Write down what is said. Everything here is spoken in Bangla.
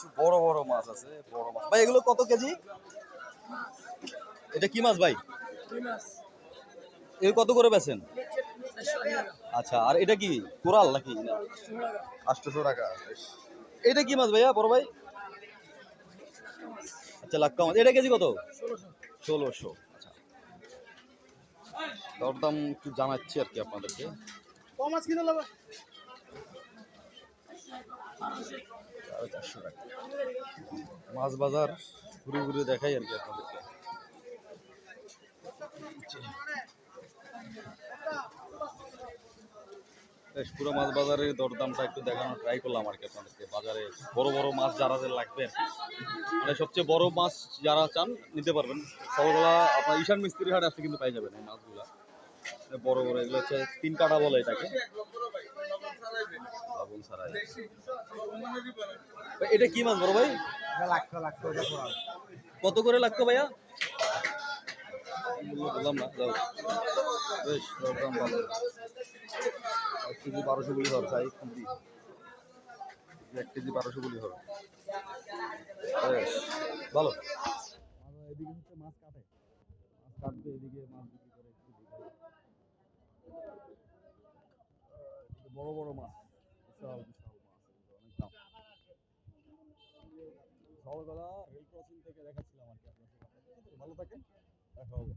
কিছু বড় বড় মাছ আছে, বড় মাছ ভাই। এগুলো কত কেজি? এটা কি মাছ ভাই? এর কত করে বেচেন? আচ্ছা, আর এটা কি কোরাল নাকি? 800 টাকা। এটা কি মাছ ভাইয়া, বড় ভাই? আচ্ছা, লাক্কা মাছ। এটা কেজি কত? 1600। আচ্ছা, দরদাম একটু জানাচ্ছি আর কি আপনাদেরকে। 450 টাকা। মাছ বাজার ঘুরে ঘুরে দেখাই আর কি আপনাদেরকে। বেশ, পুরো মাছ বাজারের দরদামটা একটু দেখানোর ট্রাই করলাম আর কি আপনাদেরকে। বাজারে বড় বড় মাছ যারা লাগবে, মানে সবচেয়ে বড় মাছ যারা চান নিতে পারবেন। সকালবেলা আপনার ঈশান মিস্ত্রি হাট আছে, কিন্তু পাই যাবেন এই মাছগুলা বড় বড়। এগুলো হচ্ছে 3 কাটা বলে এটাকে। এটা কি মাছ বড় ভাই? কত করে লাগতো ভাইয়া? বললাম না, যাও। বেশ, দরদাম ভালো। 1 কেজি 1200 গুলি হবে, সাইজ 1 কেজি 1200 গুলি হবে। বেশ ভালো। এদিকে হচ্ছে মাছ কাটে, মাছ কাটবে, এদিকে মাছ বিক্রি করে। বড় বড় মাছ, বিশাল বিশাল মাছ, অনেক দাম। সকালবেলা রেল ক্রসিং থেকে দেখাচ্ছিলাম আর কি আপনার। ভালো থাকেন, দেখা হবে।